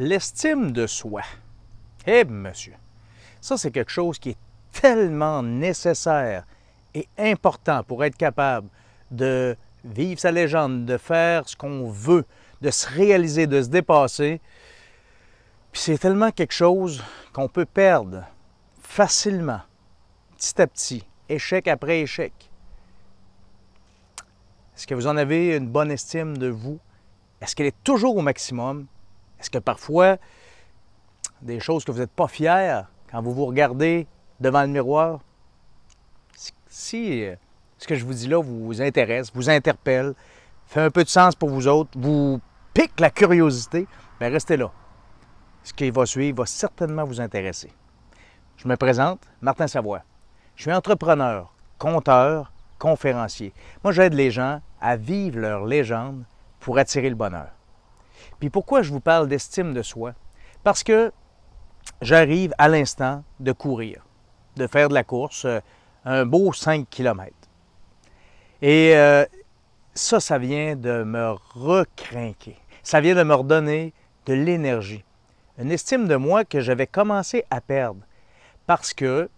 L'estime de soi. Eh monsieur, ça c'est quelque chose qui est tellement nécessaire et important pour être capable de vivre sa légende, de faire ce qu'on veut, de se réaliser, de se dépasser. Puis c'est tellement quelque chose qu'on peut perdre facilement, petit à petit, échec après échec. Est-ce que vous en avez une bonne estime de vous? Est-ce qu'elle est toujours au maximum? Est-ce que parfois, des choses que vous n'êtes pas fiers quand vous vous regardez devant le miroir, si ce que je vous dis là vous intéresse, vous interpelle, fait un peu de sens pour vous autres, vous pique la curiosité, bien restez là. Ce qui va suivre va certainement vous intéresser. Je me présente, Martin Savoie. Je suis entrepreneur, conteur, conférencier. Moi, j'aide les gens à vivre leur légende pour attirer le bonheur. Puis pourquoi je vous parle d'estime de soi? Parce que j'arrive à l'instant de courir, de faire de la course, un beau 5 km. Et ça vient de me recrinquer. Ça vient de me redonner de l'énergie. Une estime de moi que j'avais commencé à perdre parce que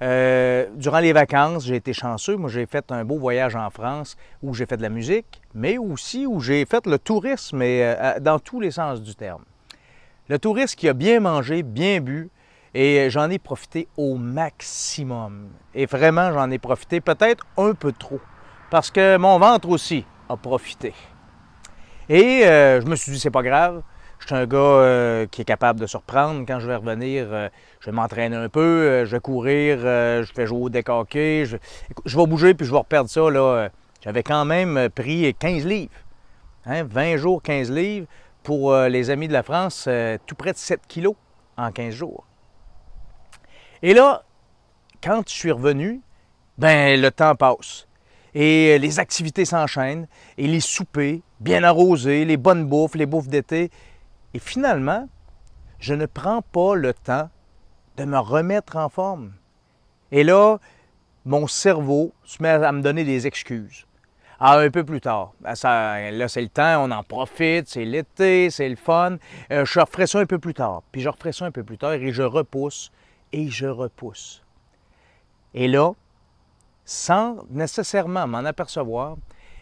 durant les vacances, j'ai été chanceux. Moi, j'ai fait un beau voyage en France où j'ai fait de la musique, mais aussi où j'ai fait le tourisme dans tous les sens du terme. Le touriste qui a bien mangé, bien bu, et j'en ai profité au maximum. Et vraiment, j'en ai profité peut-être un peu trop, parce que mon ventre aussi a profité. Et je me suis dit, c'est pas grave. Je suis un gars qui est capable de se reprendre. Quand je vais revenir, je vais m'entraîner un peu, je vais courir, je fais jouer au déck hockey. Je vais bouger puis je vais reperdre ça. J'avais quand même pris 15 livres. Hein, 20 jours, 15 livres. Pour les amis de la France, tout près de 7 kilos en 15 jours. Et là, quand je suis revenu, ben le temps passe. Et les activités s'enchaînent, et les soupers, bien arrosés, les bonnes bouffes, les bouffes d'été. Et finalement, je ne prends pas le temps de me remettre en forme. Et là, mon cerveau se met à me donner des excuses. Ah, un peu plus tard. Là, c'est le temps, on en profite, c'est l'été, c'est le fun. Je referai ça un peu plus tard. Puis je referai ça un peu plus tard et je repousse et je repousse. Et là, sans nécessairement m'en apercevoir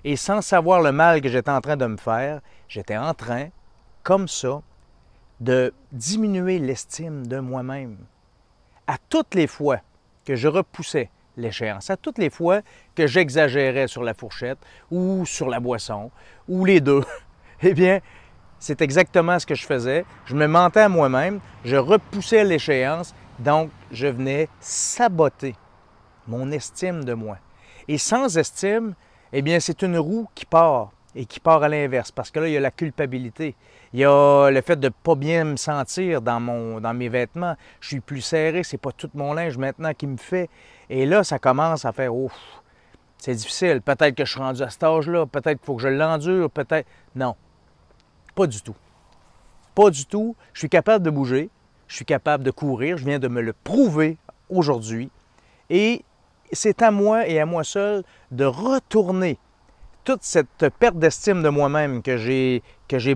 et sans savoir le mal que j'étais en train de me faire, j'étais en train, comme ça, de diminuer l'estime de moi-même. À toutes les fois que je repoussais l'échéance, à toutes les fois que j'exagérais sur la fourchette ou sur la boisson, ou les deux, eh bien, c'est exactement ce que je faisais. Je me mentais à moi-même, je repoussais l'échéance, donc je venais saboter mon estime de moi. Et sans estime, eh bien, c'est une roue qui part et qui part à l'inverse, parce que là, il y a la culpabilité. Il y a le fait de ne pas bien me sentir dans mes vêtements. Je suis plus serré, c'est pas tout mon linge maintenant qui me fait. Et là, ça commence à faire « Ouf, c'est difficile. Peut-être que je suis rendu à cet âge-là. Peut-être qu'il faut que je l'endure. Peut-être... » Non, pas du tout. Pas du tout. Je suis capable de bouger. Je suis capable de courir. Je viens de me le prouver aujourd'hui. Et c'est à moi et à moi seul de retourner toute cette perte d'estime de moi-même que j'ai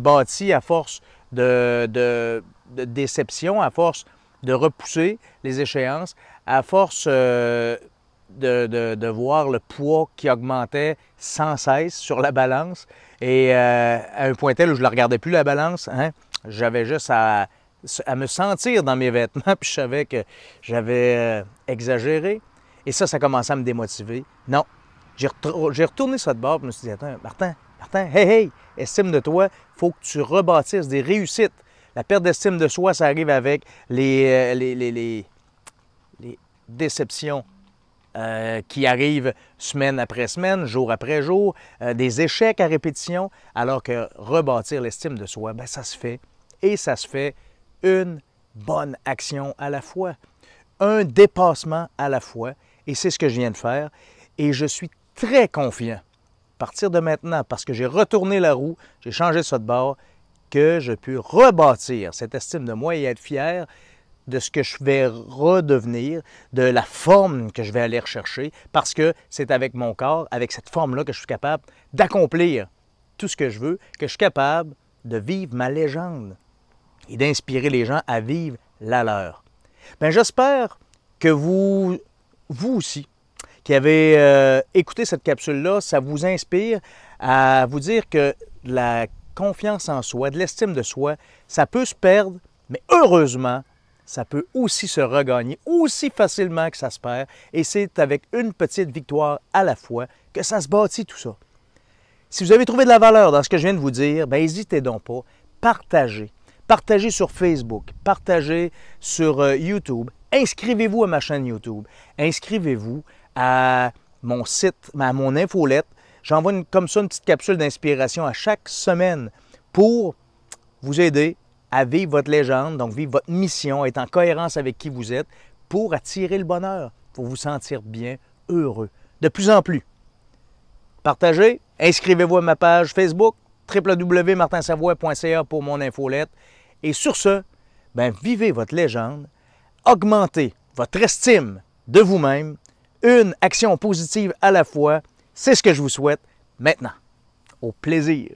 bâtie à force de déception, à force de repousser les échéances, à force de voir le poids qui augmentait sans cesse sur la balance. Et à un point tel où je ne la regardais plus, la balance, hein, j'avais juste à me sentir dans mes vêtements, puis je savais que j'avais exagéré. Et ça commençait à me démotiver. Non. J'ai retourné ça de bord, et je me suis dit, attends, Martin, hey, estime de toi, il faut que tu rebâtisses des réussites. La perte d'estime de soi, ça arrive avec les déceptions qui arrivent semaine après semaine, jour après jour, des échecs à répétition, alors que rebâtir l'estime de soi, bien, ça se fait. Et ça se fait une bonne action à la fois, un dépassement à la fois. Et c'est ce que je viens de faire. Et je suis très confiant, à partir de maintenant, parce que j'ai retourné la roue, j'ai changé ça de bord, que je peux rebâtir cette estime de moi et être fier de ce que je vais redevenir, de la forme que je vais aller rechercher, parce que c'est avec mon corps, avec cette forme-là, que je suis capable d'accomplir tout ce que je veux, que je suis capable de vivre ma légende. et d'inspirer les gens à vivre la leur. Bien, j'espère que vous aussi, qui avez écouté cette capsule-là, ça vous inspire à vous dire que la confiance en soi, de l'estime de soi, ça peut se perdre, mais heureusement, ça peut aussi se regagner aussi facilement que ça se perd. Et c'est avec une petite victoire à la fois que ça se bâtit tout ça. Si vous avez trouvé de la valeur dans ce que je viens de vous dire, bien, n'hésitez donc pas, partagez. Partagez sur Facebook, partagez sur YouTube, inscrivez-vous à ma chaîne YouTube, inscrivez-vous à mon site, à mon infolette. J'envoie comme ça une petite capsule d'inspiration à chaque semaine pour vous aider à vivre votre légende, donc vivre votre mission, être en cohérence avec qui vous êtes, pour attirer le bonheur, pour vous sentir bien, heureux, de plus en plus. Partagez, inscrivez-vous à ma page Facebook, www.martinsavoie.ca pour mon infolette. Et sur ce, bien, vivez votre légende, augmentez votre estime de vous-même, une action positive à la fois, c'est ce que je vous souhaite maintenant. Au plaisir!